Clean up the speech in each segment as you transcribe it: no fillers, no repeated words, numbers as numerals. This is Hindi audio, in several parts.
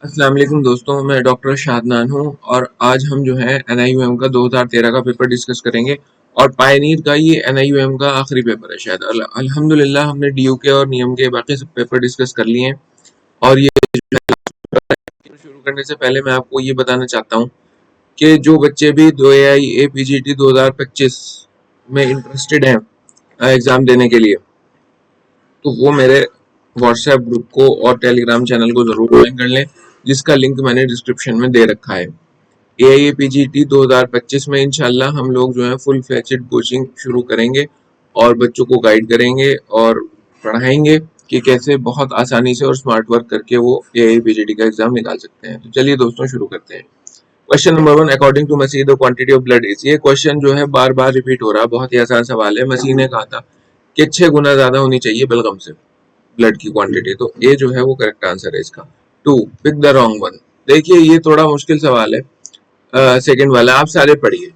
अस्सलाम वालेकुम दोस्तों, मैं डॉक्टर शादनान हूं और आज हम जो है एनआईयूएम का 2013 का पेपर डिस्कस करेंगे। और पायनीर का ये एनआईयूएम का आखिरी पेपर है शायद। अल्हम्दुलिल्लाह हमने डीयूके और नियम के बाकी सब पेपर डिस्कस कर लिए हैं। और ये शुरू करने से पहले मैं आपको ये बताना चाहता हूँ कि जो बच्चे भी 2AI APGT 2025 में इंटरेस्टेड हैं एग्ज़ाम देने के लिए, तो वो मेरे व्हाट्सएप ग्रुप को और टेलीग्राम चैनल को ज़रूर ज्वाइन कर लें, जिसका लिंक मैंने डिस्क्रिप्शन में दे रखा है। AIAPGT 2025 में इंशाल्लाह हम लोग जो है फुल फ्लेजेड कोचिंग शुरू करेंगे और बच्चों को गाइड करेंगे और पढ़ाएंगे कि कैसे बहुत आसानी से और स्मार्ट वर्क करके वो AIAPGT का एग्जाम निकाल सकते हैं। तो चलिए दोस्तों शुरू करते हैं। Question number 1, according to Masih the quantity of blood is. ये क्वेश्चन जो है बार बार रिपीट हो रहा है, बहुत ही आसान सवाल है। मसीह ने कहा था कि 6 गुना ज्यादा होनी चाहिए बलगम से ब्लड की क्वांटिटी, तो ये जो है वो करेक्ट आंसर है इसका। 2, पिक द रॉन्ग वन। देखिए ये थोड़ा मुश्किल सवाल है। सेकंड वाला आप सारे पढ़िए।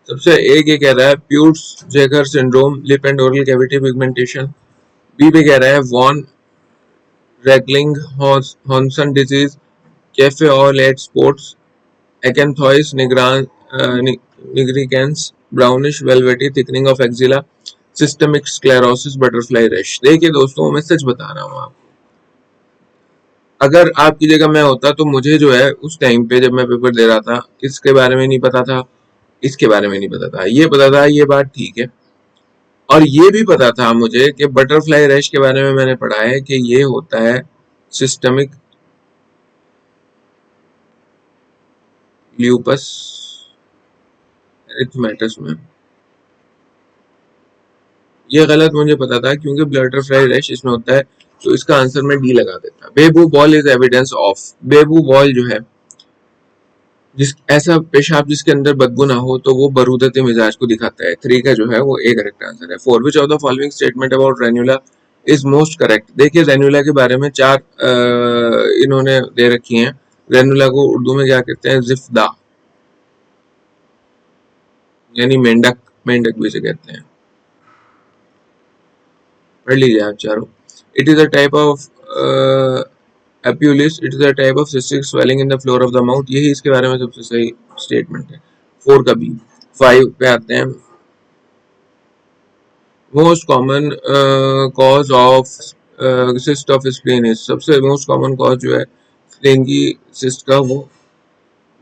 सबसे एक ये कह रहा है प्यूट्स जेगर syndrome, lip and oral cavity pigmentation. B पे कह रहा है von Recklinghausen disease, cafe au lait spots, acanthosis nigricans, brownish velvety thickening of axilla, systemic sclerosis, butterfly rash. देखिए दोस्तों मैं सच बता रहा हूँ आपको, अगर आपकी जगह मैं होता तो मुझे जो है उस टाइम पे जब मैं पेपर दे रहा था किसके बारे में नहीं पता था, इसके बारे में नहीं पता था, ये पता था, ये बात ठीक है। और ये भी पता था मुझे कि बटरफ्लाई रैश के बारे में मैंने पढ़ा है कि ये होता है सिस्टमिक ल्यूपस एरिथमेटस में। ये गलत मुझे पता था क्योंकि बटरफ्लाई रैश इसमें होता है, तो इसका आंसर मैं डी लगा देता। बेबू बॉल इज एविडेंस ऑफ। बेबू बॉल जो है जिस ऐसा पेशाब जिसके अंदर बदबू ना हो तो वो बरूदत मिजाज को दिखाता है। 3 का जो है वो ए करेक्ट आंसर है। 4, which of the following statement about ranula is most correct. देखिए रेन्यूला के बारे में 4 इन्होंने दे रखी हैं। रेन्यूला को उर्दू में क्या कहते हैं? जिफ्दा, यानी मेंढक, मेंढक भी से कहते हैं। पढ़ लीजिए आप चारों। It is a type of epulis, it is a type of cystic swelling in the floor of the mouth. यही इसके बारे में सबसे सही स्टेटमेंट है। 4 का बी। 5 पे आते हैं। Most common cause of cyst of spleen is. सबसे मोस्ट कॉमन कॉज जो है स्प्लीन की सिस्ट का, वो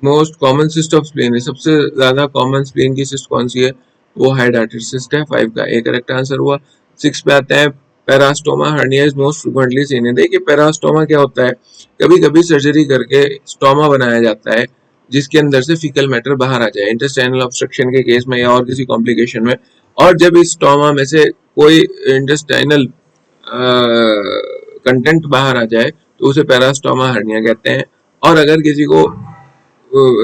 most common cyst of spleen है। सबसे ज्यादा कॉमन स्प्लीन की सिस्ट कौन सी है? वो हाइड्रेटेड सिस्ट है। 5 का ए करेक्ट आंसर हुआ। 6 पे आते हैं। Parastomal hernia is most frequently seen है। देखिए पेरास्टोमा क्या होता है? कभी कभी सर्जरी करके स्टोमा बनाया जाता है जिसके अंदर से फीकल मैटर बाहर आ जाए, इंटेस्टाइनल ऑब्स्ट्रक्शन के केस में या और किसी कॉम्प्लिकेशन में। और जब इस स्टोमा में से कोई इंटेस्टाइनल कंटेंट बाहर आ जाए तो उसे पेरास्टोमा हर्निया कहते हैं। और अगर किसी को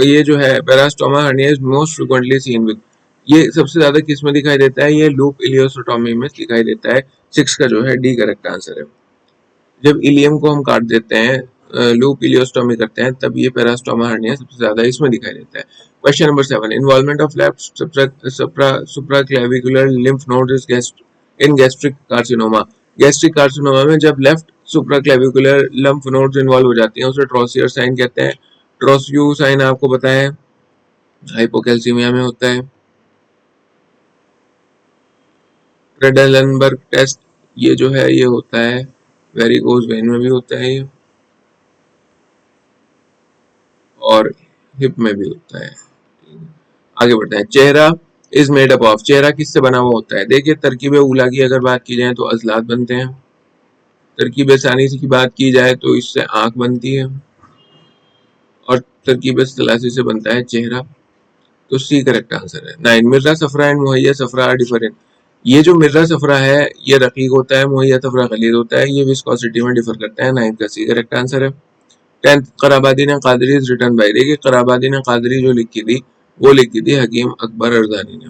ये जो है parastomal hernia is most frequently seen with, ये सबसे ज्यादा किस में दिखाई देता है? ये लूप इलियोस्टोमी में दिखाई देता है। 6 का जो है डी करेक्ट आंसर है। जब इलियम को हम काट देते हैं, लूप इलियोस्टोमी करते हैं, तब ये पेरास्टोमा हर्निया सबसे ज्यादा इसमें दिखाई देता है। Question number 7, involvement of left supraclavicular lymph node in gastric carcinoma. Gastric carcinoma में जब left supraclavicular lymph nodes involve हो जाती हैं उसे ट्रोसियर साइन कहते हैं। ट्रोसियो साइन आपको पता है हाइपोकैल्सीमिया में होता है। क्रेडेलनबर्ग टेस्ट ये जो है ये होता है वेरिकोज वेन में भी होता है ये, और हिप में भी होता है। आगे बढ़ते हैं। चेहरा इज मेड अप ऑफ। चेहरा किससे बना हुआ होता है? देखिए तरकीब उला की अगर बात की जाए तो अजलात बनते हैं। तरकीब सानी की बात की जाए तो इससे आंख बनती है। और तरकीब सलासी से बनता है चेहरा। तो सी करेक्ट आंसर है। 9, मिर्रा सफरा एंड मुहैया सफरा आर डिफरेंट। ये जो मिर्रा सफरा है ये रकीक होता है, मुहैया सफरा गलीज होता है। ये विस्कोसिटी में डिफर करता है। 9 का सी करेक्ट आंसर है। 10, कराबादी ने कादरी इज रिटन बाय। देखिए कराबादी ने कादरी जो लिखी थी वो लिखी थी हकीम अकबर अरजानी ने।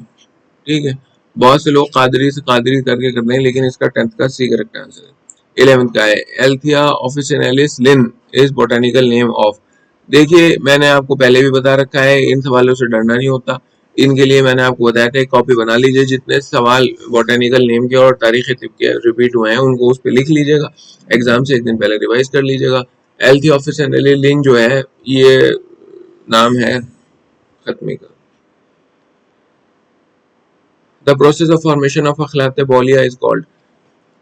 ठीक है, बहुत से लोग कादरी से कादरी करके करते हैं, लेकिन इसका 10th का सी करेक्ट आंसर है। 11th का है Althaea officinalis Linn is botanical name of. देखिए मैंने आपको पहले भी बता रखा है, इन सवालों से डरना नहीं होता। इनके लिए मैंने आपको बताया था एक कॉपी बना लीजिए, जितने सवाल बोटेनिकल नेम के और तारीख तिब के रिपीट हुए हैं उनको उस पर लिख लीजिएगा, एग्जाम से एक दिन पहले रिवाइज कर लीजिएगा। एल्थियोफिलिन जो है ये नाम है खत्मी का। The process of formation of अखलात बोलिया is called.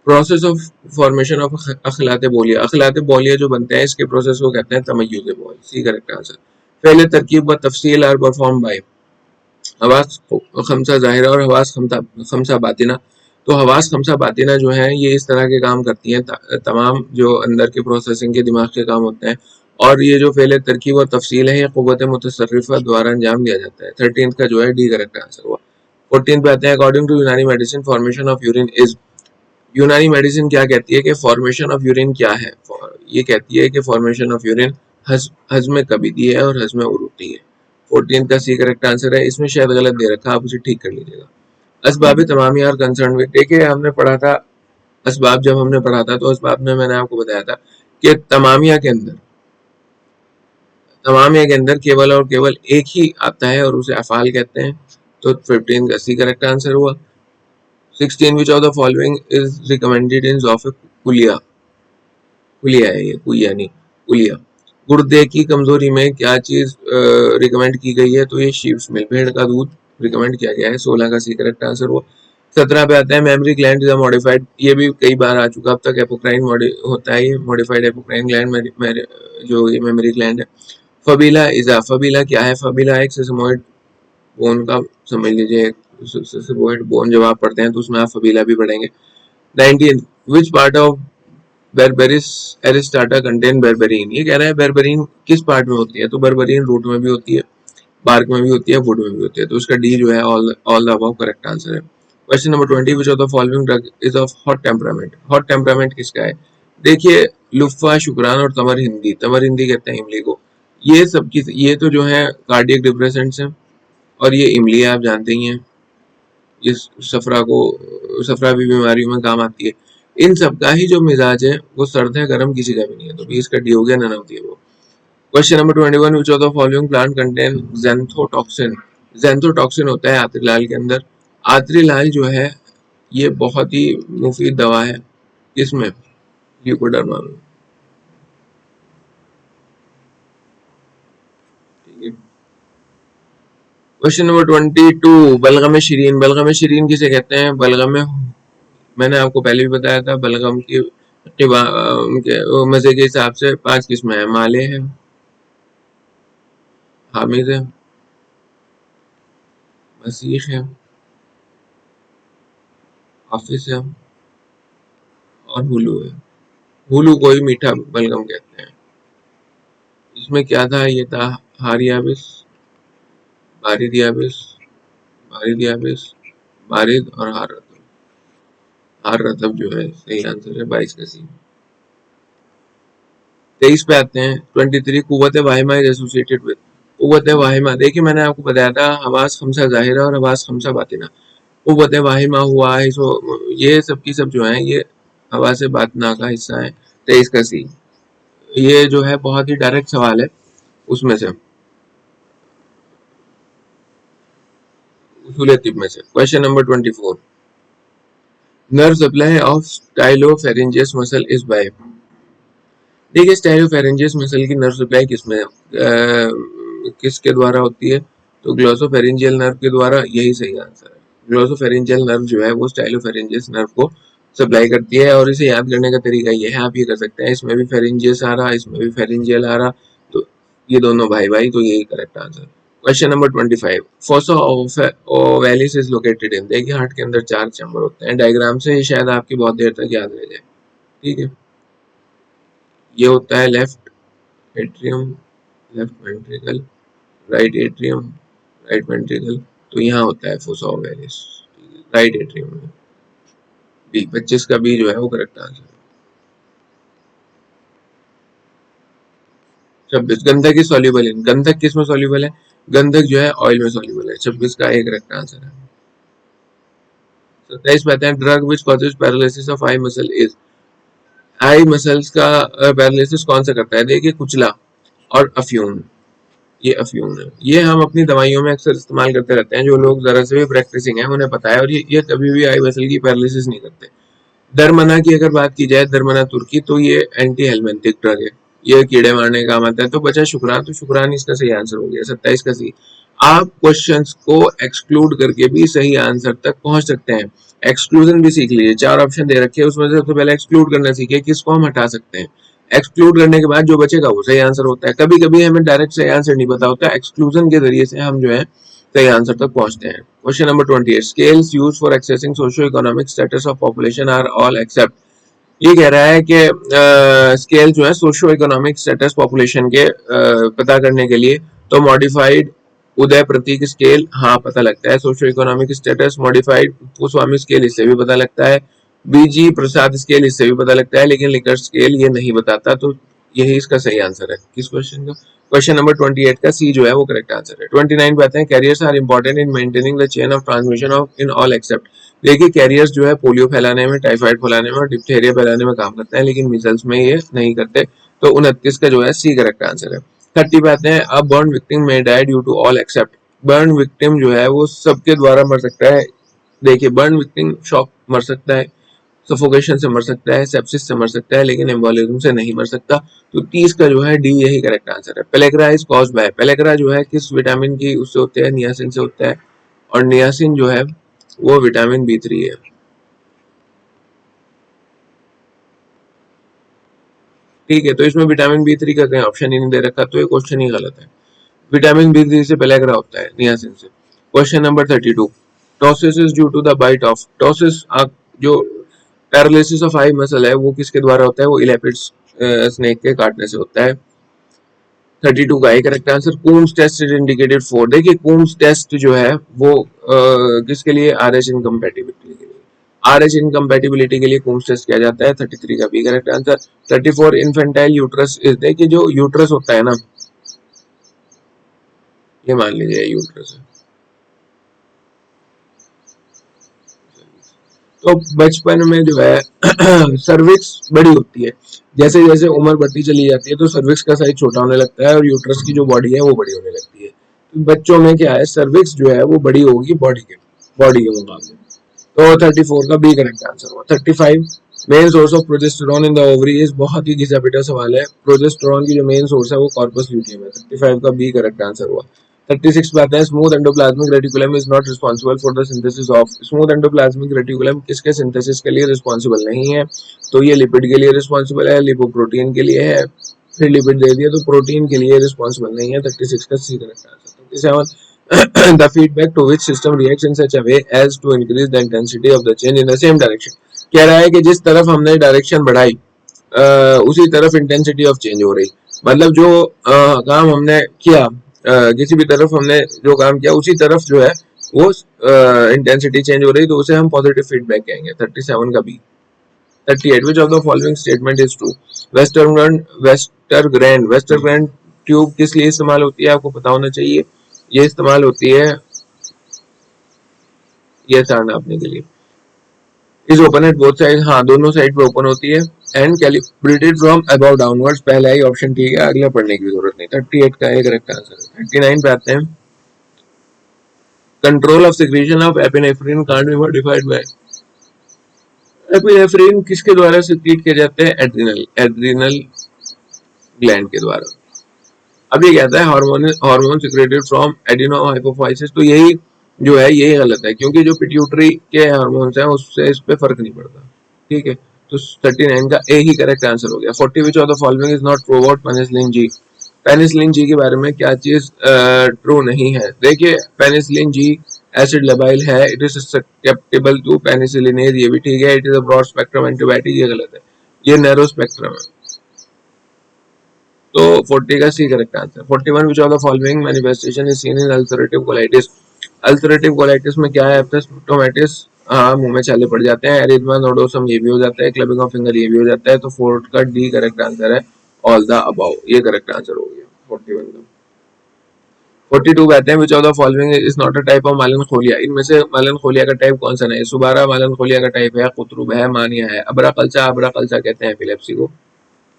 Process of formation of अखलात बोलिया, अखलात बोलिया जो बनते हैं इसके प्रोसेस को कहते हैं तमय्युज़ बोल। C correct answer. पहले तरकीब व तफसील आर परफॉर्म बाय हवास खमसा ज़ाहिरा और हवास खमसा बातिना। तो हवास खमसा बातिना जो है ये इस तरह के काम करती हैं, तमाम जो अंदर के प्रोसेसिंग के दिमाग के काम होते हैं, और ये जो फेल तरकीब और तफसील है ये क़ुव्वत मुतसर्रिफा द्वारा अंजाम दिया जाता है। 13 का जो है डी करेक्ट आंसर हुआ। 14 पे आते हैं, अकॉर्डिंग टू यूनानी medicine formation of urine is. यूनानी मेडिसिन क्या कहती है कि फॉर्मेशन ऑफ यूरिन क्या है? ये कहती है कि फॉर्मेशन ऑफ यूरिन हजम कबीदी है और हजम उरूती है। 14 का सी करेक्ट आंसर है। इसमें शायद गलत दे रखा, आप उसे ठीक कर लीजिएगा। असबाब तमामिया और कंसर्न विद, देखिए हमने पढ़ा था असबाब, जब हमने पढ़ा था तो असबाब में मैंने आपको बताया था कि तमामिया के अंदर केवल और केवल एक ही आता है और उसे अफाल कहते हैं। तो 15 का सी करेक्ट आंसर हुआ। 16 which of the following is recommended in ज़ौफ़ कुलिया। कुलिया है ये, कुलिया नहीं, कुलिया। गुर्दे की कमजोरी में क्या चीज रिकमेंड की गई है? तो ये शीप्स मिल्क, भेड़ का दूध रिकमेंड किया गया है। 16 का सी करेक्ट आंसर हुआ। 17 पे आता है, मेमोरी ग्लैंड इज मॉडिफाइड। ये भी कई बार आ चुका अब तक। एपोक्राइन होता है ये, मॉडिफाइड एपोक्राइन ग्लैंड जो ये मेमोरी ग्लैंड है। फबीला इजा, फबीला क्या है? फबीला एक सेसमोइड बोन का समझ लीजिए, सेसमोइड बोन जब आप पढ़ते हैं तो उसमें आप फबीला भी पढ़ेंगे। 19 which part of Berberis aristata contain berberine. ये कह रहा है बेरबेरीन किस पार्ट में होती है? तो बेरबेरीन रूट में भी होती है, बार्क में भी होती है, वुड में भी होती है। तो उसका डी जो है all the above correct answer है। Question number 20 which of the following drug is of hot temperament. Hot temperament किसका है? देखिए लुफा, शुक्रान और तमर हिंदी। तमर हिंदी कहते हैं इमली को। ये सब की ये तो जो है कार्डियक डिप्रेसेंट्स हैं, और ये इमली आप जानते ही हैं, इस सफरा भी बीमारियों में काम आती है। इन सब का ही जो मिजाज है वो सर्द है, गर्म किसी का भी नहीं है। तो 20 का डी हो गया, none of the above. Question number 21 which of the following plant contain xanthotoxin. Xanthotoxin होता है आत्रिलाल के अंदर। आत्रिलाल जो है ये बहुत ही मुफीद दवा है, किसमें? ल्यूकोडर्मा में। क्वेश्चन नंबर 22 बलगम शीरीन। बलगम शीरीन किसे कहते हैं? बलगम, मैंने आपको पहले भी बताया था, बलगम की मजे के हिसाब से 5 किस्में हैं। माले हैं, हामिद है, मसीह है, हाफिज है और हुलू है। हुलू को ही मीठा बलगम कहते हैं। इसमें क्या था? ये था हारियाबिस, बारिदियाबिस, बारिदियाबिस, बारिद और हार रतब। हार रतब जो है सही आंसर है, 22 का सी। 23 पे आते हैं, 23 कुव्वत वाहिमा इज एसोसिएटेड विद। कुव्वत वाहिमा, देखिए मैंने आपको बताया था हवास खमसा ज़ाहिरा और हवास खमसा बातिना। कुव्वत वाहिमा हुआ है, ये सब की सब जो है ये हवास बातिना का हिस्सा है। 23 का सी। ये जो है बहुत ही डायरेक्ट सवाल है उसमें से, उसूल तिब में से। Question number 24 nerve supply of stylopharyngeus muscle is by. देखिए स्टाइलोफेरेंजियस मसल की नर्व सप्लाई किसमें किसके द्वारा होती है? तो ग्लोसोफेरेंजियल नर्व के द्वारा, यही सही आंसर है। ग्लोसोफेरेंजियल नर्व जो है वो स्टाइलोफेरेंजियस नर्व को सप्लाई करती है, और इसे याद करने का तरीका ये है, आप ये कर सकते हैं, इसमें भी फेरेंजियस आ रहा, इसमें भी फेरेंजियल आ रहा, तो ये दोनों भाई भाई, तो यही correct answer. Question number 25 fossa ovalis is located in. देखिए हार्ट के अंदर 4 चैम्बर होते हैं, डायग्राम से ये शायद आपकी बहुत देर तक याद रह जाए, ठीक है। ये होता है left atrium, left ventricle, right atrium, right ventricle. तो यहाँ होता है फोसा ओवैलिस राइट एट्रियम में। बी 25 का बी जो है वो करेक्ट आंसर। 26 गंधक की सॉल्युबल इन। गंधक किस में सॉल्युबल है? गंधक जो है ऑयल में सॉल्युबल है। 26 का एक करेक्ट आंसर है। 27 में आता है, drug which causes paralysis of I muscle is. Eye muscles का पैरालिसिस कौन सा करता है? देखिए कुचला और अफ्यून, ये अफ्यून है। ये हम अपनी दवाइयों में अक्सर इस्तेमाल करते रहते हैं, जो लोग जरा से भी प्रैक्टिसिंग है उन्हें पता है, और ये कभी भी आई मसल की पैरालिसिस नहीं करते। दरमना की अगर बात की जाए, दरमना तुर्की, तो ये एंटी हेलमिंथिक ड्रग है, ये कीड़े मारने का काम आता है। तो बचा शुक्रान, तो शुक्रान इसका सही आंसर हो गया 27 का सी। आप क्वेश्चंस को एक्सक्लूड करके भी सही आंसर तक पहुंच सकते हैं। एक्सक्लूजन भी सीख लीजिए, 4 ऑप्शन दे रखे हैं, उसमें से सबसे पहले एक्सक्लूड करना सीखिए, किसको हम हटा सकते हैं। एक्सक्लूड करने के बाद जो बचेगा वो सही आंसर होता है। कभी कभी हमें डायरेक्ट सही आंसर नहीं पता होता, एक्सक्लूजन के जरिए से हम जो है सही आंसर तक पहुंचते हैं। Question number 28, scales use for accessing socio economic status of population are all except. ये कह रहा है कि स्केल जो है सोशियो इकोनॉमिक स्टेटस पॉपुलेशन के पता करने के लिए, तो मॉडिफाइड उदय प्रतीक स्केल हाँ पता लगता है, socio economic status modified Goswami scale इससे भी पता लगता है, बीजी प्रसाद स्केल इससे भी पता लगता है, लेकिन लिकर स्केल ये नहीं बताता। तो यही इसका सही आंसर है किस क्वेश्चन का। क्वेश्चन नंबर 28 का सी जो है वो करेक्ट आंसर है। 29 पे आते हैं, carriers are important in maintaining the chain of transmission of in all except. देखिए कैरियर्स जो है पोलियो फैलाने में, टाइफाइड फैलाने में और डिप्थेरिया फैलाने में काम करते हैं, लेकिन मिजल्स में ये नहीं करते। तो 29 का जो है सी करेक्ट आंसर है। 30 पे आते हैं, a burn victim may die due to all except. Burn victim जो है वो सबके द्वारा मर सकता है। देखिए बर्न विक्टिम शॉक मर सकता है, सफोकेशन से मर सकता है, सेप्सिस से मर सकता है, लेकिन एम्बोलिज्म से नहीं मर सकता। तो 30 का जो है डी यही करेक्ट आंसर है। Pellagra is caused by, pellagra जो है किस विटामिन की उससे होते हैं, नियासिन से होता है, और नियासिन जो है वो विटामिन B3 है। ठीक है, तो इसमें विटामिन B3 का कहीं ऑप्शन ही नहीं दे रखा, तो ये क्वेश्चन ही गलत है। विटामिन B3 से पेलेग्रा होता है, नियासिन से। Question number 32, ptosis is due to the bite of, ptosis जो पैरालिसिस ऑफ आई मसल है वो किसके द्वारा होता है, वो इलेपिड्स स्नेक के काटने से होता है। 32 का correct answer. Coombs test is indicated for, देखिए कूम्स टेस्ट जो है वो किसके लिए, RH इनकम्पैटिबिलिटी के लिए, RH इनकम्पैटिबिलिटी के लिए कूम्स टेस्ट किया जाता है। 33 का भी correct answer. 34 infantile uterus is, देखिए जो यूट्रस होता है ना, ये मान लीजिए यूट्रस है, तो बचपन में जो है सर्विक्स बड़ी होती है, जैसे जैसे उम्र बढ़ती चली जाती है तो सर्विक्स का साइज छोटा होने लगता है और यूट्रस की जो बॉडी है वो बड़ी होने लगती है। तो बच्चों में क्या है, सर्विक्स जो है वो बड़ी होगी बॉडी के मुकाबले। तो 34 का बी करेक्ट आंसर हुआ। 35, main source of progesterone in the ovary is, बहुत ही घिसा पिटा सवाल है। प्रोजेस्टेरॉन की जो मेन सोर्स है वो कॉर्पस ल्यूटियम है। 35 का बी करेक्ट आंसर हुआ। 36 पे आते हैं, smooth endoplasmic reticulum is not responsible for the synthesis of, smooth endoplasmic reticulum किसके सिंथेसिस के लिए रिस्पॉन्सिबल नहीं है, तो ये लिपिड के लिए रिस्पॉन्सिबल है, लिपोप्रोटीन के लिए है, फिर लिपिड दे दिया तो प्रोटीन के लिए रिस्पॉन्सिबल नहीं है। 36 का C correct answer. 37, the feedback to which system reacts in such a way as to increase the intensity of the change in the same direction। कह रहा है कि जिस तरफ हमने डायरेक्शन बढ़ाई उसी तरफ इंटेंसिटी ऑफ चेंज हो रही, मतलब जो काम हमने किया, किसी भी तरफ हमने जो काम किया उसी तरफ जो है वो इंटेंसिटी चेंज हो रही, तो उसे हम पॉजिटिव फीडबैक कहेंगे। 37 का B. 38, which of the following statement is true? Westergren tube किस लिए इस्तेमाल होती है, आपको पता होना चाहिए। ये इस्तेमाल होती है ये तार नापने के लिए। Is open at both side, हाँ दोनों साइड पे ओपन होती है। And calibrated from about downwards, पहला ही ऑप्शन ठीक है, अगला पढ़ने की जरूरत नहीं। 38 का करेक्ट आंसर है। 39 पे आते हैं, control of secretion of epinephrine can't be modified by, epinephrine किसके द्वारा सिक्रीट किए जाते हैं, एड्रिनल ग्लैंड के द्वारा। अब ये कहता है hormone secreted from adeno hypophysis, तो यही जो है यही गलत है, क्योंकि जो पिट्यूटरी के हार्मोन्स हैं उससे इस पे फर्क नहीं पड़ता। ठीक है, तो 39 का ए ही करेक्ट आंसर हो गया। 40 विच of the following is not true about penicillin G, penicillin G के बारे में क्या चीज ट्रू नहीं है। देखिए पेनिसिलिन जी एसिड लबाइल है, it is susceptible to penicillinase, ये भी ठीक है। It is a broad spectrum antibiotic, ये गलत है, ये नैरो स्पेक्ट्रम है। तो 40 का C correct answer. 41 which of the following manifestation is seen in ulcerative colitis, ulcerative colitis में क्या है, एपिस्टोमेटिस, हाँ मुंह में छाले पड़ जाते हैं। एरिथमा नोडोसम ये भी हो जाता है, क्लबिंग ऑफ फिंगर ये भी हो जाता है। तो 4 का डी करेक्ट आंसर है, ऑल द अबव, ये करेक्ट आंसर हो गया 41 का। 42 कहते हैं, which of the following is not a type of मालनखोलिया, इनमें से मालनखोलिया का टाइप कौन सा नहीं है। सुबारा मालनखोलिया का टाइप है, कुतरुब है, मानिया है। अब्राकल्चा, अब्राकल्चा कहते हैं एपिलेप्सी को।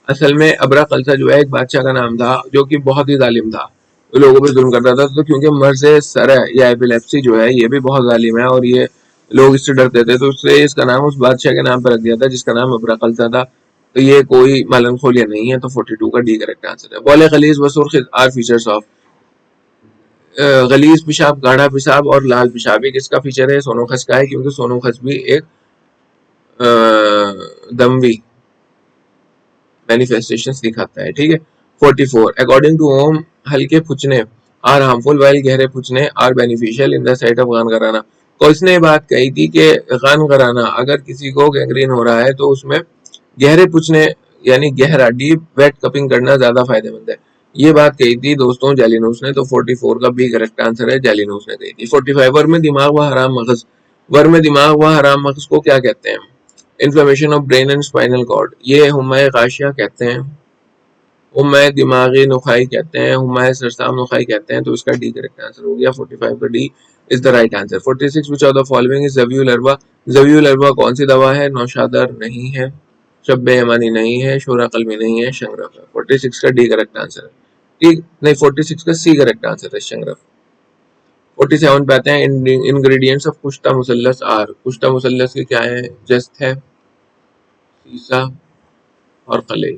असल में अब्राकल्सा जो है एक बादशाह का नाम था जो कि बहुत ही जालिम था, तो लोगों पे जुल्म करता था। तो क्योंकि मर्ज सर है या एपिलेप्सी जो है ये भी बहुत जालिम है और ये लोग इससे डरते थे, तो उससे इसका नाम उस बादशाह के नाम पर रख दिया था जिसका नाम अब्राकल्सा था। तो ये कोई मालनखोलिया नहीं है, तो 42 का डी करेक्ट आंसर है। बौले गलीज व सुर्ख आर फीचर्स ऑफ, गलीज पेशाब, गाढ़ा पेशाब और लाल पेशाब ये किसका फीचर है? सोनोखस का है, क्योंकि सोनोखस भी एक दमवी मैनिफेस्टेशंस दिखाता है। ठीक है। 44 अकॉर्डिंग टू होम हल्के फुचने आर हार्मफुल वाइल गहरे फुचने are beneficial in the site of गान कराना। तो इसने बात कही थी कि गान कराना अगर किसी को गैंग्रीन हो रहा है तो उसमें गहरे पुछने यानी गहरा डीप वेट कपिंग करना ज्यादा फायदेमंद है। ये बात कही थी दोस्तों जेलिनोस ने, तो 44 का बी करेक्ट आंसर है, जेलिनोस ने कही थी। 45 वर में दिमाग व हराम मगज, वर में दिमाग व हराम मगज को क्या कहते हैं? Inflammation of brain and spinal cord, ये हुमाए गाशिया कहते हैं, हुमाए दिमागी नुखाई कहते हैं, हुमाए सरसाम नुखाई कहते हैं। तो इसका डी करेक्ट आंसर हो गया, 45 का D is the right answer. 46 which of the following is ज़वियुल अरवा, ज़वियुल अरवा कौन सी दवा है? नौशादर नहीं है, शब्बे यमानी नहीं है, शोरा कलमी नहीं है, शंगरफ है। 46 का डी करेक्ट आंसर है। ठीक नहीं, 46 का सी करेक्ट आंसर है, शंगरफ। 47 पे आते हैं, इंग्रेडिएंट्स ऑफ कुश्ता मुसल्लस आर, कुश्ता मुसल्लस के क्या है? जस्त है, सीसा और कलई।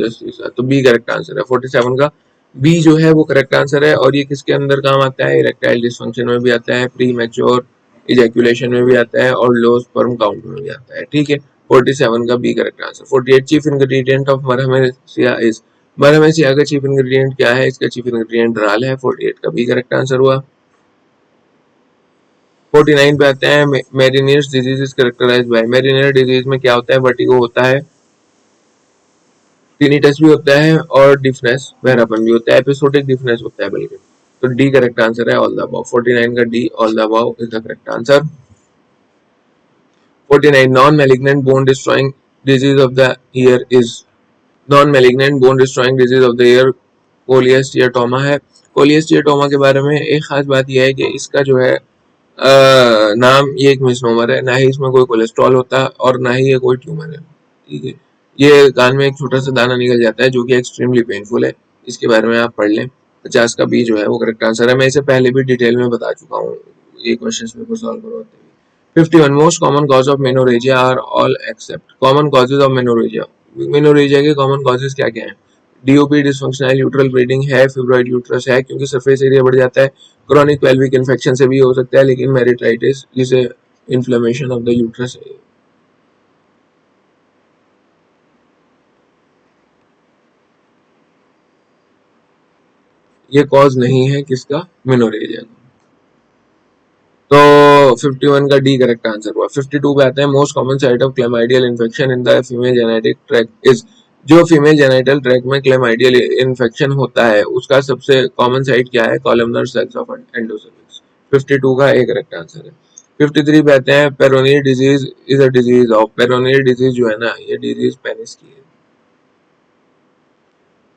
सीसा, तो बी करेक्ट आंसर है 47 का। बी जो है वो करेक्ट आंसर है, और ये किसके अंदर काम आता है? इरेक्टाइल डिसफंक्शन में भी आता है, प्री मैच्योर इजैक्यूलेशन में भी आता है, और लो स्पर्म काउंट में भी आता है। ठीक है। 47 का B correct answer. 48 chief ingredient of मरहम इज, मरहम का चीफ इंग्रेडिएंट क्या है? इसका चीफ इंग्रेडिएंट राल है। 48 का बी करेक्ट आंसर हुआ। 49 पे आते हैं, Meniere's disease is characterised by, Meniere disease में क्या होता है? वर्टिगो होता है, टिनिटस भी होता है, और डिफनेस बहरापन भी होता है, एपिसोडिक डिफनेस होता है बल्कि। तो डी करेक्ट आंसर है, ऑल द अबव। 49 का D all the above is the correct answer. 49 non malignant bone destroying disease of the ear is, non malignant bone destroying disease of the ear cholesteatoma है। कोलियस्टियाटोमा के बारे में एक खास बात यह है कि इसका जो है नाम, ये एक मिसनोमर है, ना ही इसमें कोई कोलेस्ट्रॉल होता है और ना ही ये कोई ट्यूमर है। ठीक है। ये कान में एक छोटा सा दाना निकल जाता है जो कि एक्सट्रीमली पेनफुल है, इसके बारे में आप पढ़ लें। 50 का बी जो है वो करेक्ट आंसर है, मैं इसे पहले भी डिटेल में बता चुका हूँ ये क्वेश्चन पेपर सॉल्व करवाते हुए। 51 most common cause of menorrhagia are all except, common causes of menorrhagia, menorrhagia के कॉमन कॉजेज क्या क्या हैं? डीओपी डिसफंक्शनल यूट्रल ब्लीडिंग है, फिब्रॉइड यूट्रस है क्योंकि सरफेस एरिया बढ़ जाता है, क्रॉनिक पेल्विक इन्फेक्शन से भी हो सकता है, लेकिन मेरिटाइटिस जिसे इन्फ्लेमेशन ऑफ द यूट्रस है, ये कॉज नहीं है किसका? मेनोरेजिया। तो 51 का डी करेक्ट आंसर हुआ। 52 पे आते हैं, most common site of chlamydial infection in the female genetic tract is, जो फीमेल जेनेटल ट्रैक्ट में क्लेमाइडियल इन्फेक्शन होता है उसका सबसे कॉमन साइट क्या है? Columnar sales of endocervix. 52 का ए करेक्ट आंसर है। 53 पे आते हैं, peroneal disease is a disease of, peroneal disease जो है ना, ये डिजीज पेनिस की है,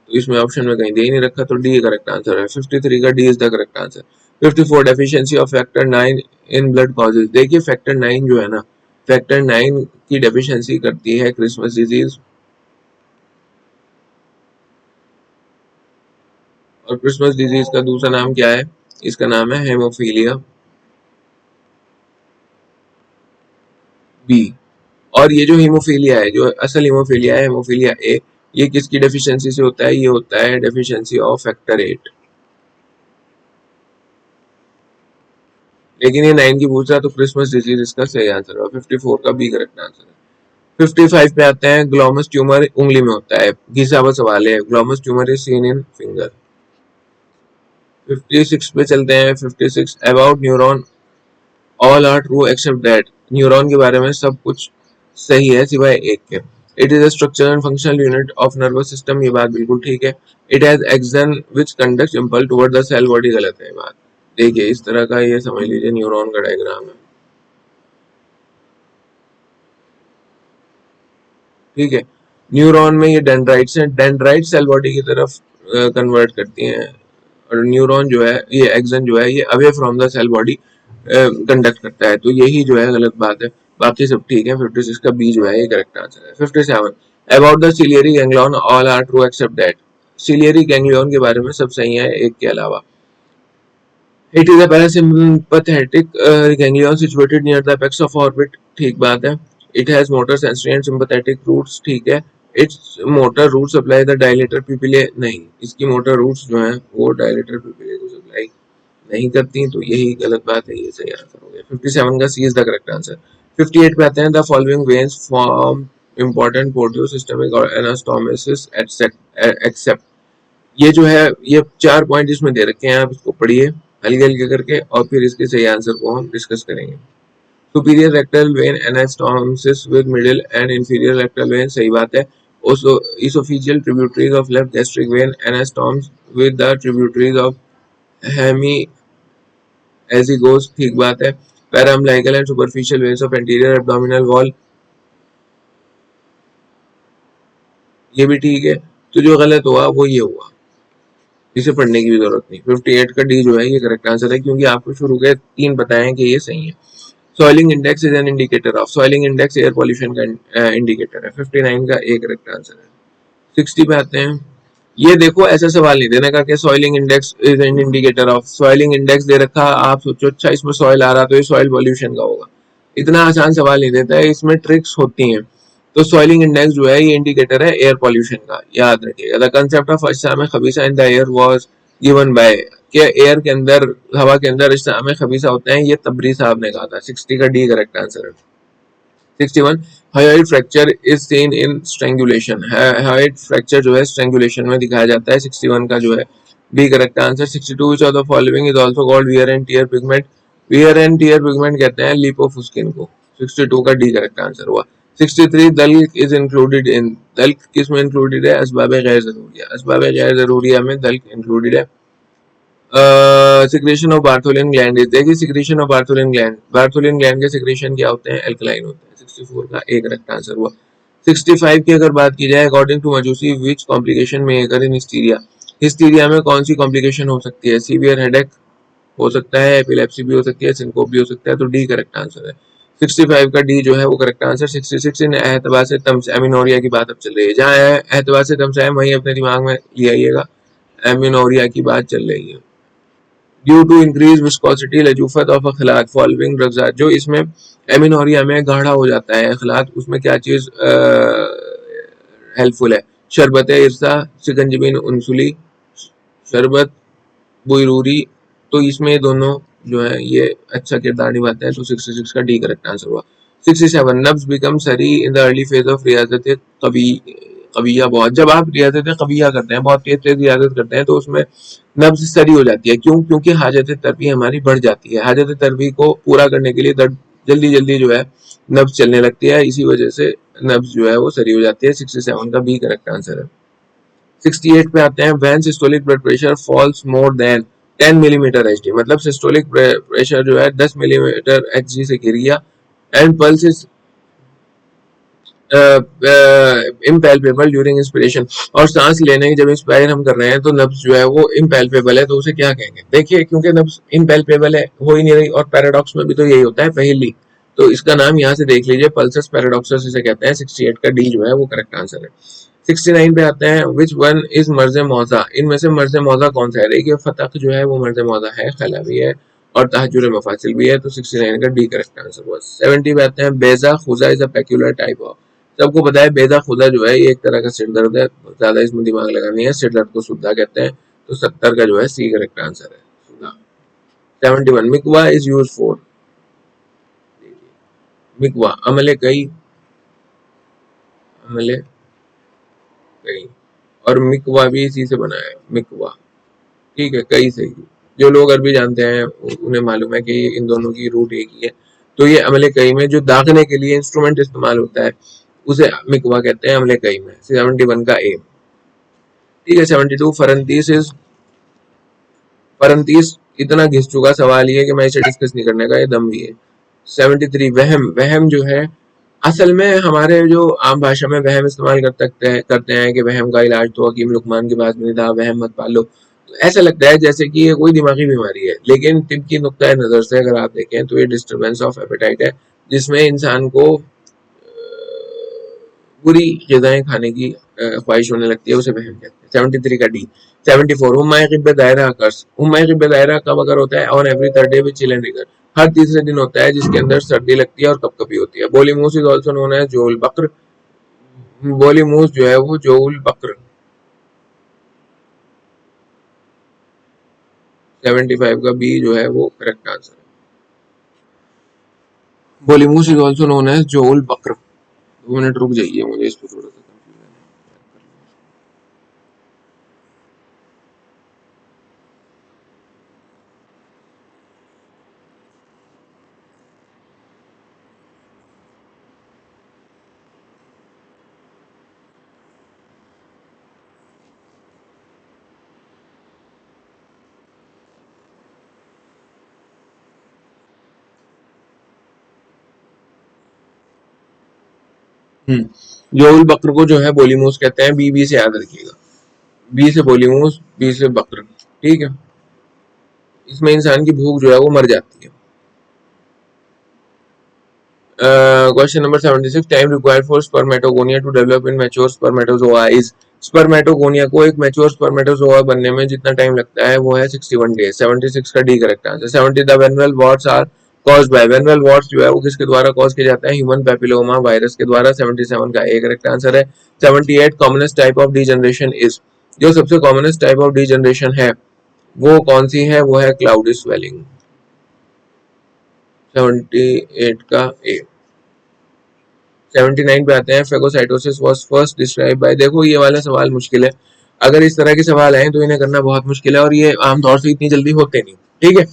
तो इसमें ऑप्शन में कहीं दे ही नहीं रखा, तो डी करेक्ट आंसर है। 53 का D is the correct answer. 54 deficiency of factor 9 in blood causes, देखिए फैक्टर 9 जो है ना, फैक्टर 9 की डेफिशिएंसी करती है क्रिसमस डिजीज, और क्रिसमस डिजीज का दूसरा नाम क्या है? इसका नाम है हेमोफीलिया बी। और ये जो हीमोफीलिया है, जो असल हीमोफीलिया है, हेमोफीलिया ए, ये किसकी डेफिशिएंसी से होता है? ये होता है डेफिशिएंसी ऑफ फैक्टर 8। लेकिन ये 9 की पूछ रहा, तो क्रिसमस डिजीज इसका सही आंसर है। 54 का बी करेक्ट आंसर है। 55 पे आते हैं, ग्लोमस ट्यूमर उंगली में होता है, घिसा हुआ सवाल है, glomus tumour is seen in finger. 56 पे चलते हैं। 56 about neuron all are true except that, neuron के बारे में सब कुछ सही है सिवाय एक के। It is a structural and functional unit of nervous system, ये बात बिल्कुल ठीक है। It has axon which conducts impulse toward the cell body, गलत है बात। देखिए इस तरह का ये समझ लीजिए न्यूरॉन का डायग्राम है। ठीक है। न्यूरॉन में ये डेंड्राइट्स हैं, डेंड्राइट सेल बॉडी की तरफ कन्वर्ट करती हैं, और न्यूरॉन जो है, ये एक्सन जो है, ये away from the cell body conduct करता है, तो यही जो है गलत बात है, बाकी सब ठीक है। 56 का बी जो है ये करेक्ट आंसर है। 57 about the ciliary ganglion all are true except that, ciliary ganglion के बारे में सब सही है एक के अलावा। It is a parasympathetic ganglion situated near the apex of orbit, ठीक बात है। It has motor sensory and sympathetic roots, ठीक है। It's motor root supply the dilator pupillae, नहीं, इसकी मोटर रूट्स जो हैं वो डायलेटर पिपिले को सप्लाई नहीं करती, तो यही गलत बात है, ये सही आंसर हो गया। 57 का C is the correct answer. 58 पे आते हैं, the following veins form important portosystemic और एनास्टोमोसिस एक्सेप्ट, ये जो है ये 4 पॉइंट इसमें दे रखे हैं, आप इसको पढ़िए हल्के हल्के करके और फिर इसके सही आंसर को हम डिस्कस करेंगे। Superior rectal vein anastomosis with middle and inferior rectal vein, सही बात है। Oesophageal tributaries of left gastric vein anastomoses with the tributaries of hemiazygos, ठीक बात है। Paraumbilical and superficial veins of anterior abdominal wall, ये भी ठीक है। तो जो गलत हुआ वो ये हुआ, इसे पढ़ने की भी जरूरत नहीं। 58 का डी जो है ये करेक्ट आंसर है, क्योंकि आपको शुरू के 3 बताए हैं कि ये सही है। Soiling index is an indicator of, soiling index air pollution का इंडिकेटर है। 59 का ए करेक्ट आंसर है। 60 पे आते हैं। ये देखो ऐसा सवाल नहीं देने का कि soiling index is an indicator of, soiling index दे रखा, आप सोचो अच्छा इसमें सॉइल आ रहा तो ये सॉइल पॉल्यूशन का होगा, इतना आसान सवाल नहीं देता है, इसमें ट्रिक्स होती हैं। तो सॉइलिंग इंडेक्स जो है ये इंडिकेटर है एयर पॉल्यूशन का, याद रखिएगा। द कंसेप्ट ऑफ अजसाम खबीसा in the air was given by, कि एयर के अंदर, हवा के अंदर अजसाम खबीसा होते हैं, ये तबरी साहब ने कहा था। 60 का डी करेक्ट आंसर है। 61 hyoid fracture is seen in strangulation, hyoid fracture जो है स्ट्रैंगुलेशन में दिखाया जाता है। 61 का जो है B correct answer. 62 which of the following is also called wear and tear pigment, wear and tear pigment कहते हैं लिपोफुस्किन को। 62 का डी करेक्ट आंसर हुआ। 63 दल्क इज इंक्लूडेड इन, दल्क किस में इंक्लूडेड है? असबाब गैर जरूरिया, असबाब गैर जरूरिया में दल्क इंक्लूडेड है। सिक्रेशन ऑफ बार्थोलिन ग्लैंड, देखिए secretion of Bartholin gland, Bartholin gland के सिक्रेशन क्या होते हैं? एल्कलाइन होते हैं। 64 का एक करेक्ट आंसर हुआ। 65 की अगर बात की जाए, अकॉर्डिंग टू मजूसी विच कॉम्प्लिकेशन में अगर इन हिस्टीरिया, हिस्टीरिया में कौन सी कॉम्प्लिकेशन हो सकती है? सीवियर हेडेक हो सकता है, एपिलेप्सी भी हो सकती है, सिंकोप भी हो सकता है, तो डी करेक्ट आंसर है। 65 का डी जो है वो करेक्ट आंसर। 66 इन एतबार से तम्स, एमिनोरिया की बात अब चल रही है, जहाँ एतबार से तम्स है वहीं अपने दिमाग में ले आइएगा, एमिनोरिया की बात चल रही है। ड्यू टू इंक्रीज विस्कोसिटी लजूफत ऑफ अखलात फॉलोइंग ड्रग्स, जो इसमें एमिनोरिया में गाढ़ा हो जाता है अखलात, उसमें क्या चीज हेल्पफुल है? शरबत इरसा, सिकंजबिन उनसुली, शरबत बुरूरी, तो इसमें दोनों जो है ये अच्छा किरदार निभाते हैं, तो 66 का डी करेक्ट आंसर हुआ। 67 नब्ज बिकम सरी in the early phase of रियाजत कभी, कबिया, बहुत, जब आप रियाजत कबिया करते हैं, बहुत तेज तेज रियाजत करते हैं, तो उसमें नब्ज सरी हो जाती है। क्यों? क्योंकि हाजत तरबी हमारी बढ़ जाती है, हाजत तरबी को पूरा करने के लिए जल्दी जल्दी जो है नब्ज चलने लगती है, इसी वजह से नब्ज जो है वो सरी हो जाती है। 67 का बी करेक्ट आंसर है। 68 पे आते हैं, when systolic blood pressure falls more than 10 millimetre HG, मतलब सिस्टोलिक प्रेशर जो है 10 मिलीमीटर एचजी से गिर गया, and pulse is impalpable during inspiration, और सांस लेने की जब इंस्पायर हम कर रहे हैं तो नब्ज जो है वो इम्पैल्पेबल है, तो उसे क्या कहेंगे? देखिए क्योंकि नब्ज इम्पैल्पेबल है, हो ही नहीं रही, और पैराडॉक्स में भी तो यही होता है पहली, तो इसका नाम यहाँ से देख लीजिए, पल्सस पैराडॉक्सस इसे कहते हैं। 68 का डी जो है वो करेक्ट आंसर है। 69 पे आते हैं, विच वन इज मर्ज मौजा, इनमें से मर्ज मौजा कौन सा है? देखिए फतक जो है वो मर्ज मौजा है, खला भी है और तहजुर मफासिल भी है, तो 69 का डी करेक्ट आंसर हुआ। 70 पे आते हैं, बेजा खुजा is a peculiar type of, सबको पता है बेजा खुदा जो है ये एक तरह का सिर दर्द है, ज्यादा इसमें दिमाग लगानी है, सिर दर्द को सुद्धा कहते हैं, तो 70 का जो है सी करेक्ट आंसर है, सुद्धा। 71 मिकवा इज यूज फॉर, मिकवा अमले कई, अमले कई, और मिकवा भी इसी से बना है, मिकवा, ठीक है, कई सही। जो लोग अरबी जानते हैं उन्हें मालूम है कि इन दोनों की रूट एक ही है। तो ये अमले कई में जो दागने के लिए इंस्ट्रूमेंट इस्तेमाल होता है उसे मिकवा कहते हैं, अमले कई में। 71 का ए, ठीक है। 72 फरंतीस, फरंतीस इतना घिस चुका सवाल ये कि मैं इसे डिस्कस नहीं करने का, ये दम भी है। 73 वहम, वहम जो है असल में हमारे जो आम भाषा में वहम इस्तेमाल करते हैं कि वहम का इलाज तो हकीम लुकमान के पास में था, वहम मत पालो, तो ऐसा लगता है जैसे कि ये कोई दिमागी बीमारी है, लेकिन तिब की नुक्ता नजर से अगर आप देखें तो ये डिस्टर्बेंस ऑफ एपेटाइट है, जिसमें इंसान को बुरी ग़िज़ाएँ खाने की ख्वाहिश होने लगती है, उसे वहम कहते हैं। 73 का डी। 74 हुम्मा ग़िब्ब दायरा अकर्स। हुम्मा ग़िब्ब दायरा कब अगर होता है? On every third day with chill and rigor. हर तीसरे दिन होता है जिसके अंदर सर्दी लगती है और कपकपी होती है। बोली मूस इज ऑल्सो नोन एज जोउल बक्र। बोली मूस जो है वो जोउल बक्र। 75 का बी जो है वो करेक्ट आंसर है। बोली मूस इज ऑल्सो नोन एज जोउल बक्र। 2 मिनट रुक जाइए, मुझे इस पर थोड़ा सा कंफ्यूजन है। जोउल बक्र को जो है बोली मूस कहते हैं। बी से याद रखिएगा। बी से बोली मूस, बी से बक्र। ठीक है। इसमें इंसान की भूख जो है वो मर जाती है। Question number 76 time required for spermatogonia to develop in mature spermatozoa is. Spermatogonia को एक मैच्योर स्पर्मेटोजोआ बनने में जितना टाइम लगता है वो है 61 डेज। 76 का D correct answer. 70 the venereal warts are caused by. Venereal warts जो है वो किसके द्वारा कॉज किया जाता है? ह्यूमन पैपिलोमा वायरस के द्वारा। 77 का ए करेक्ट आंसर है। 78 commonest type of degeneration is. जो सबसे कॉमनेस्ट टाइप ऑफ डीजनरेशन है वो कौन सी है? वो है क्लाउडी स्वेलिंग। 78 का ए। 79 पे आते हैं। Phagocytosis was first describe by. देखो ये वाला सवाल मुश्किल है। अगर इस तरह के सवाल आए तो इन्हें करना बहुत मुश्किल है और ये आमतौर से इतनी जल्दी होते नहीं। ठीक है।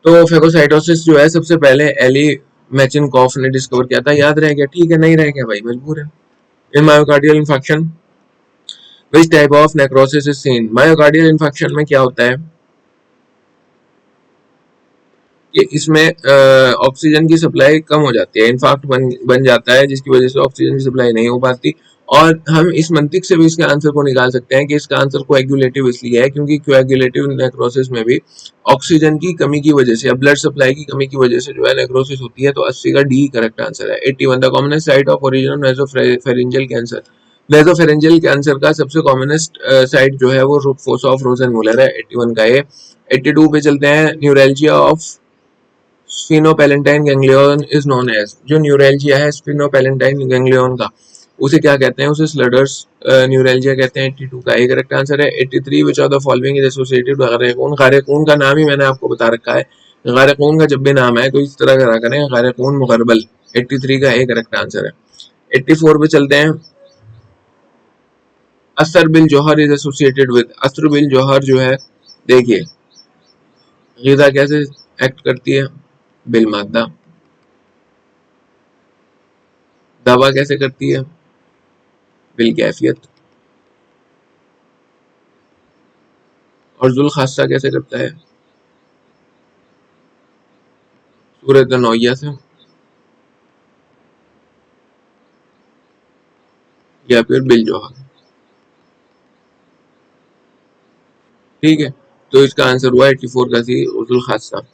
तो फेगोसाइटोसिस जो है सबसे पहले एली मैचिनकॉफ ने डिस्कवर किया था। याद रह गया? ठीक है। नहीं रह गया भाई, मजबूर है। In myocardial infection which type of necrosis is seen. Myocardial infection में क्या होता है कि इसमें ऑक्सीजन की सप्लाई कम हो जाती है। इनफैक्ट बन जाता है जिसकी वजह से ऑक्सीजन की सप्लाई नहीं हो पाती। और हम इस मंतिक से भी इसके आंसर को निकाल सकते हैं कि इसका आंसर कोएगुलेटिव इसलिए है क्योंकि कोएगुलेटिव नेक्रोसिस में भी ऑक्सीजन की कमी की वजह से या ब्लड सप्लाई की कमी की वजह से जो है नेक्रोसिस होती है। तो 80 का डी करेक्ट आंसर है। 81 the commonest site of origin nasopharyngeal cancer. Nasopharyngeal cancer का सबसे कॉमनेस्ट साइट जो है वो फोसा ऑफ रोजेनमुलर है। 81 का ए। 82 पे चलते हैं। Neuralgia of sphenopalatine ganglion is known as. जो न्यूरल्जिया है स्फीनोपेलेंटाइन गैंग्लियन का, उसे क्या कहते हैं? उसे स्लडर्स न्यूरल्जिया कहते हैं। 82 का ए करेक्ट आंसर है। 83 which of the following is associated with गारेकून। गारेकून का नाम ही मैंने आपको बता रखा है। गारेकून का जब भी नाम है तो इस तरह करा करें, गारेकून मुगरबल। 83 का ए करेक्ट आंसर है। 84 पे चलते हैं। असर बिल जौहर इज एसोसिएटेड विद। असर बिल जौहर जो है, देखिए ग़िज़ा कैसे एक्ट करती है? बिल मादा। दवा कैसे करती है? बिल कैफियत। और जुल खासा कैसे करता है? सूरत नौइया से या फिर बिल जौहर। ठीक है। तो इसका आंसर हुआ 84 का सी, जुल खासा।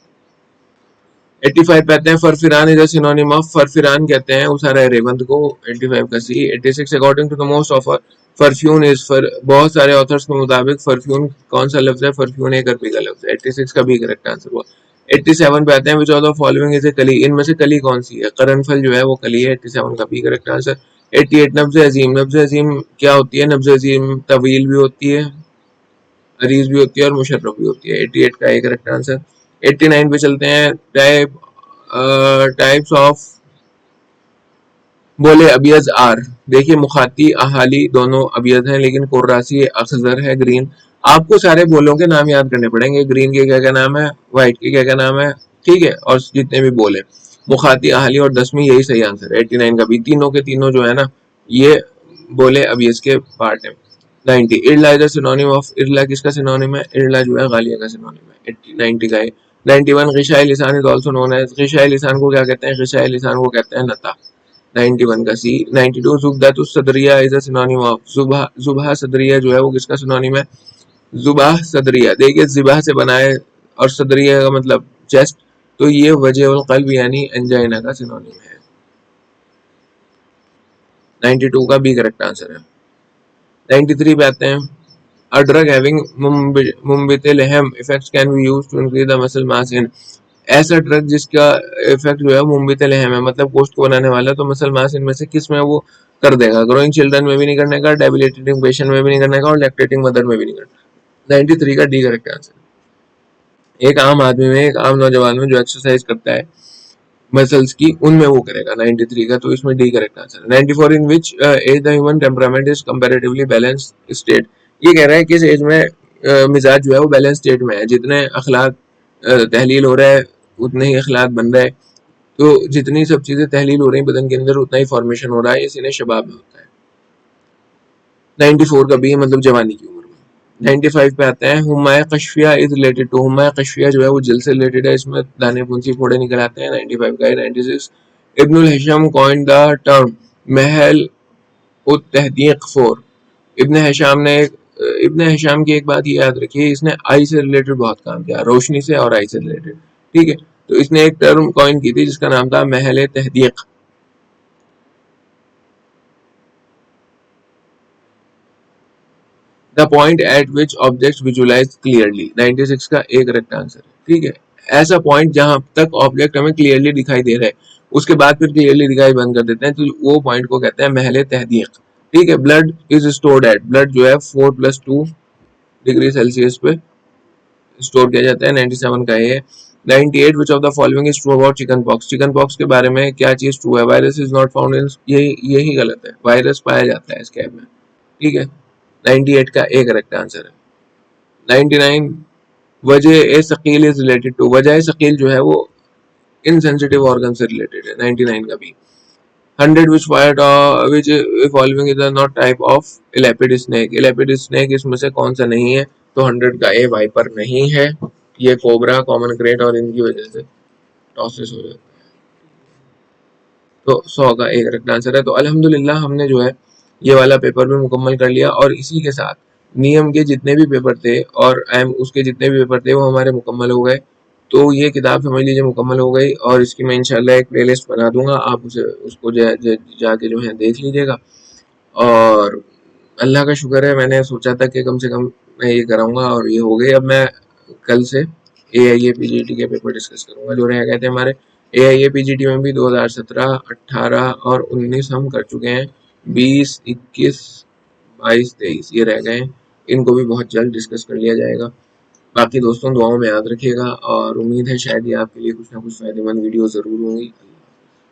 85 पे आते हैं। फरफिरान इज अ सिनोनिम ऑफ। फरफिरान कहते हैं उसारा रेवंत को। 85 का C. 86 according to the most of परफ्यून इज फर। बहुत सारे ऑथर्स के मुताबिक परफ्यून कौन सा लफ्ज है? परफ्यून एक अरबी का लफ्ज है। 86 का भी करेक्ट आंसर हुआ। 87 पे आते हैं। Which of the following is a कली। इनमें से कली कौन सी है? करनफल जो है वो कली है। 87 का भी करेक्ट आंसर। 88 नब्ज अजीम। नब्ज अजीम क्या होती है? नब्ज अजीम तवील भी होती है, अरीज भी होती है और मुशर्रफ भी होती है। 88 का एक करेक्ट आंसर। 89 पे चलते हैं। टाइप्स ऑफ बोले अबियज आर। देखिए मुखाती अहाली दोनों अबियज हैं लेकिन कुर्रासी अखजर है, ग्रीन। आपको सारे बोलों के नाम याद करने पड़ेंगे। ग्रीन के क्या क्या नाम है, व्हाइट के क्या क्या नाम है, ठीक है, और जितने भी बोले मुखाती अहाली और 10वीं, यही सही आंसर है। 89 का भी। तीनों के तीनों जो है ना ये बोले अबियज के पार्ट है। 90 इरला इज सिनोनिम ऑफ। इरला किसका सिनोनिम है? इरला जो है गालिया का सिनोनिम है। 90 का है। 91 गिशाए लिसान इज ऑल्सो नोन एज। गिशाए लिसान को क्या कहते हैं? गिशाए लिसान को कहते हैं नता। 91 का सी। 92 जुबदातु सदरिया इज अ सिनोनिम ऑफ। जुबा जुबा सदरिया जो है वो किसका सिनोनिम है? जुबाह सदरिया। देखिए जिबाह से बना है और सदरिया का मतलब चेस्ट, तो ये वजह उल कल्ब यानी एंजाइना का सिनोनिम है। 92 का बी करेक्ट आंसर है। 93 पे आते हैं। A drug having मुंबितिलहम effects can be used to increase the muscle mass in। ऐसा ड्रग जिसका इफेक्ट जो है मुंबितिलहम है, मतलब गोश्त को बनाने वाला, तो मसल मास इनमें से किस में वो कर देगा? ग्रोइंग चिल्ड्रन में भी नहीं करने का, डेबिलिटेटिंग पेशेंट में भी नहीं करने का, और लैक्टेटिंग मदर में भी नहीं करना। 93 का डी करेक्ट आंसर। एक आम आदमी में, एक आम नौजवान में जो एक्सरसाइज करता है मसल्स की, उनमें वो करेगा 93 का, तो इसमें डी करेक्ट आंसर है। 94 in which age the human temperament is comparatively balance state. ये कह रहा है किस एज में मिजाज जो है वो बैलेंस स्टेट में है। जितने अखलाक तहलील हो रहा है उतने ही अखलाक बन रहा है, तो जितनी सब चीजें तहलील हो रही हैं बदन के अंदर उतना ही फॉर्मेशन हो रहा है, इसीलिए शबाब में होता है। 94 का बी मतलब जवानी की उम्र में। 95 पे आता है। हुमायूं कशफिया इज रिलेटेड टू। हुमायूं कशफिया जो है वो जल से रिलेटेड है, इसमें दाने पुंसी फोड़े निकल आते हैं। 95 का है। 96 Ibnul Hisham coined the term महल उत तहदीक फोर। इब्न हिशाम ने इब्न हिशाम की एक बात ये याद रखिए, इसने आई से रिलेटेड बहुत काम किया, रोशनी से और आई से रिलेटेड, ठीक है। तो इसने एक टर्म कॉइन की थी जिसका नाम था महल तहदीक। The point at which object visualise clearly. 96 का एक करेक्ट आंसर है, ठीक है। ऐसा पॉइंट जहां तक ऑब्जेक्ट हमें क्लियरली दिखाई दे रहा है, उसके बाद फिर क्लियरली दिखाई बंद कर देते हैं, तो वो पॉइंट को कहते हैं महल तहदीक, ठीक है। Blood is stored at. Blood जो है 4+2 डिग्री सेल्सियस पे स्टोर किया जाता है। 97 का ये। 98 विच of the following is true about chicken pox. Chicken pox के बारे में क्या चीज ट्रू है? Virus is not found in. यही गलत है, वायरस पाया जाता है स्कैब में, ठीक है। 98 का ए करेक्ट आंसर है। 99 वजह ए सकील इज रिलेटेड टू। वजह सकील जो है वो इनसेंसिटिव ऑर्गन से रिलेटेड है। 99 का भी। 100 which fire which following is not type of elapid snake. Elapid snake इसमें से कौन सा नहीं है? तो 100 का ए वाइपर नहीं है, ये कोबरा, कॉमन क्रेट और इनकी वजह से टॉसेस हो जाता है। तो 100 का एक करेक्ट आंसर है। तो अल्हम्दुलिल्लाह हमने जो है ये वाला पेपर भी मुकम्मल कर लिया, और इसी के साथ नियम के जितने भी पेपर थे और एम उसके जितने भी पेपर थे वो हमारे मुकम्मल हो गए। तो ये किताब समझ लीजिए मुकम्मल हो गई, और इसकी मैं इंशाल्लाह एक प्लेलिस्ट बना दूंगा, आप उसे उसको जाके जो है देख लीजिएगा। और अल्लाह का शुक्र है, मैंने सोचा था कि कम से कम मैं ये कराऊंगा, और ये हो गई। अब मैं कल से AIA-PGT के पेपर डिस्कस करूंगा जो रह गए थे हमारे। AIA-PGT में भी 2017, 18 और 19 हम कर चुके हैं। 20, 21, 22, 23 ये रह गए हैं, इनको भी बहुत जल्द डिस्कस कर लिया जाएगा। बाकी दोस्तों दुआओं में याद रखिएगा, और उम्मीद है शायद ये आपके लिए कुछ ना कुछ फायदेमंद वीडियो ज़रूर होंगी।